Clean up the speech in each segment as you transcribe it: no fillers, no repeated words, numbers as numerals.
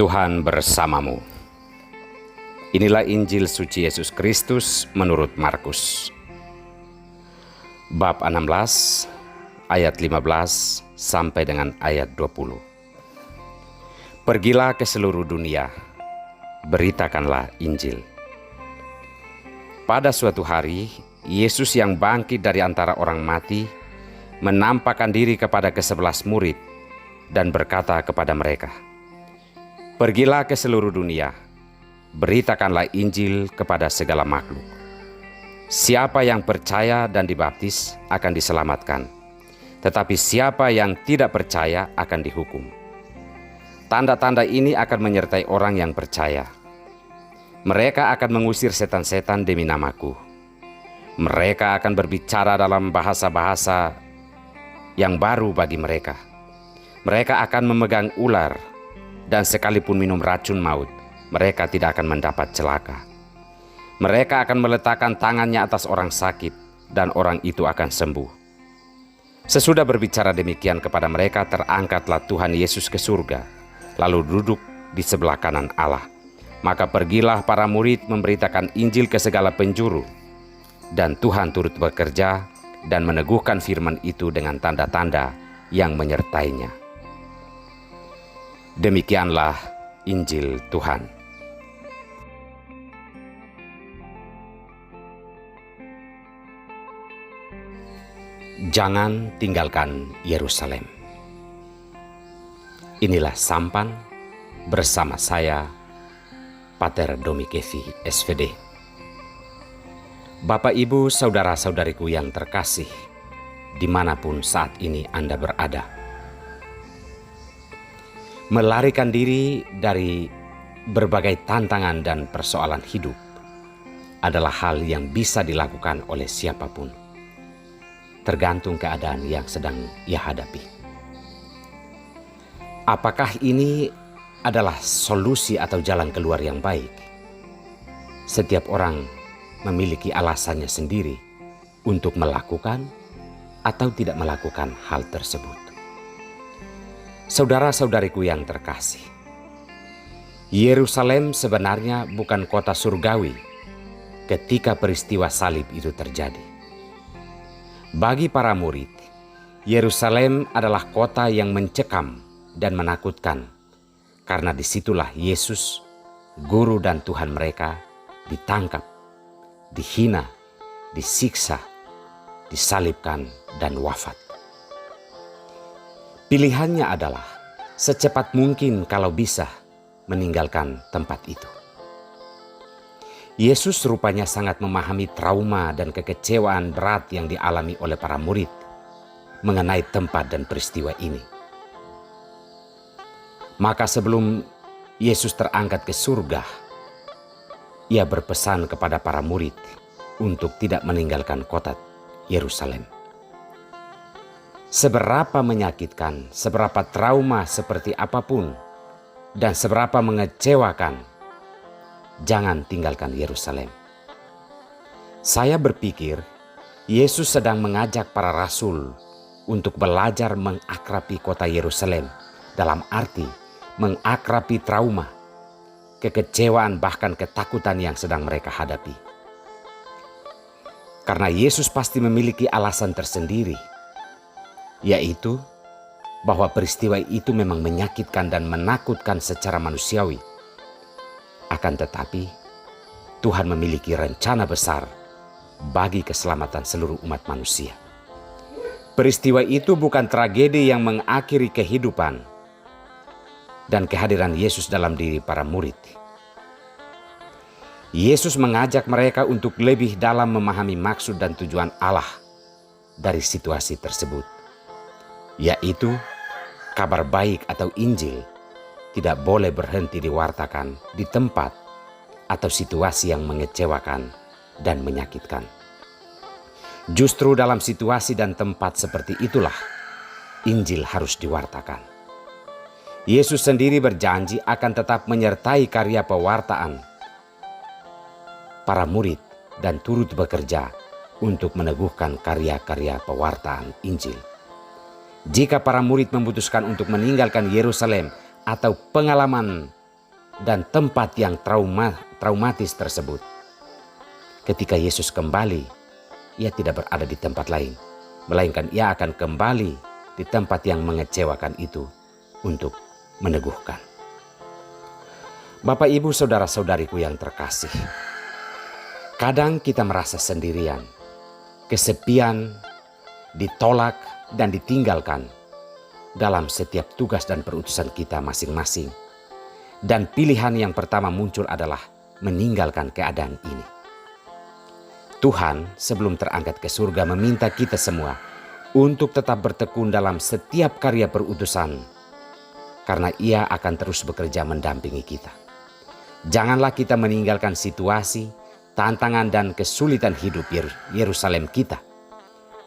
Tuhan bersamamu. Inilah Injil suci Yesus Kristus menurut Markus. Bab 16 ayat 15 sampai dengan ayat 20. Pergilah ke seluruh dunia, beritakanlah Injil. Pada suatu hari, Yesus yang bangkit dari antara orang mati menampakkan diri kepada ke-11 murid dan berkata kepada mereka, "Pergilah ke seluruh dunia, beritakanlah Injil kepada segala makhluk. Siapa yang percaya dan dibaptis akan diselamatkan, tetapi siapa yang tidak percaya akan dihukum. Tanda-tanda ini akan menyertai orang yang percaya. Mereka akan mengusir setan-setan demi namaku. Mereka akan berbicara dalam bahasa-bahasa yang baru bagi mereka. Mereka akan memegang ular, dan sekalipun minum racun maut, mereka tidak akan mendapat celaka. Mereka akan meletakkan tangannya atas orang sakit, dan orang itu akan sembuh." Sesudah berbicara demikian kepada mereka, terangkatlah Tuhan Yesus ke surga, lalu duduk di sebelah kanan Allah. Maka pergilah para murid memberitakan Injil ke segala penjuru, dan Tuhan turut bekerja dan meneguhkan firman itu dengan tanda-tanda yang menyertainya. Demikianlah Injil Tuhan. Jangan tinggalkan Yerusalem. Inilah sampan bersama saya, Pater Domikevi, SVD. Bapak, Ibu, saudara-saudariku yang terkasih, dimanapun saat ini Anda berada. Melarikan diri dari berbagai tantangan dan persoalan hidup adalah hal yang bisa dilakukan oleh siapapun, tergantung keadaan yang sedang ia hadapi. Apakah ini adalah solusi atau jalan keluar yang baik? Setiap orang memiliki alasannya sendiri untuk melakukan atau tidak melakukan hal tersebut. Saudara-saudariku yang terkasih, Yerusalem sebenarnya bukan kota surgawi ketika peristiwa salib itu terjadi. Bagi para murid, Yerusalem adalah kota yang mencekam dan menakutkan, karena disitulah Yesus, Guru dan Tuhan mereka, ditangkap, dihina, disiksa, disalibkan, dan wafat. Pilihannya adalah secepat mungkin kalau bisa meninggalkan tempat itu. Yesus rupanya sangat memahami trauma dan kekecewaan berat yang dialami oleh para murid mengenai tempat dan peristiwa ini. Maka sebelum Yesus terangkat ke surga, ia berpesan kepada para murid untuk tidak meninggalkan kota Yerusalem. Seberapa menyakitkan, seberapa trauma seperti apapun, dan seberapa mengecewakan, jangan tinggalkan Yerusalem. Saya berpikir Yesus sedang mengajak para rasul untuk belajar mengakrabi kota Yerusalem, dalam arti mengakrabi trauma, kekecewaan, bahkan ketakutan yang sedang mereka hadapi. Karena Yesus pasti memiliki alasan tersendiri, yaitu bahwa peristiwa itu memang menyakitkan dan menakutkan secara manusiawi. Akan tetapi, Tuhan memiliki rencana besar bagi keselamatan seluruh umat manusia. Peristiwa itu bukan tragedi yang mengakhiri kehidupan dan kehadiran Yesus dalam diri para murid. Yesus mengajak mereka untuk lebih dalam memahami maksud dan tujuan Allah dari situasi tersebut, yaitu kabar baik atau Injil tidak boleh berhenti diwartakan di tempat atau situasi yang mengecewakan dan menyakitkan. Justru dalam situasi dan tempat seperti itulah Injil harus diwartakan. Yesus sendiri berjanji akan tetap menyertai karya pewartaan para murid dan turut bekerja untuk meneguhkan karya-karya pewartaan Injil. Jika para murid memutuskan untuk meninggalkan Yerusalem atau pengalaman dan tempat yang traumatis tersebut. Ketika Yesus kembali, ia tidak berada di tempat lain, melainkan ia akan kembali di tempat yang mengecewakan itu untuk meneguhkan. Bapak, Ibu, saudara-saudariku yang terkasih, kadang kita merasa sendirian, kesepian, ditolak dan ditinggalkan dalam setiap tugas dan perutusan kita masing-masing. Dan pilihan yang pertama muncul adalah meninggalkan keadaan ini. Tuhan sebelum terangkat ke surga meminta kita semua untuk tetap bertekun dalam setiap karya perutusan, karena ia akan terus bekerja mendampingi kita. Janganlah kita meninggalkan situasi, tantangan dan kesulitan hidup Yerusalem kita,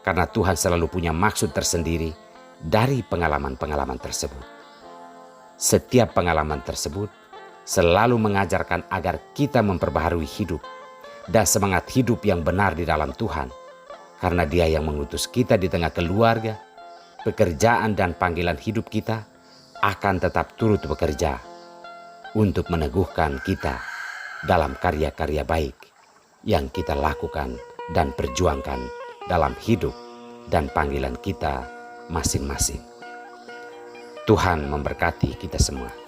karena Tuhan selalu punya maksud tersendiri dari pengalaman-pengalaman tersebut. Setiap pengalaman tersebut selalu mengajarkan agar kita memperbaharui hidup dan semangat hidup yang benar di dalam Tuhan, karena Dia yang mengutus kita di tengah keluarga, pekerjaan dan panggilan hidup kita akan tetap turut bekerja untuk meneguhkan kita dalam karya-karya baik yang kita lakukan dan perjuangkan dalam hidup dan panggilan kita masing-masing. Tuhan memberkati kita semua.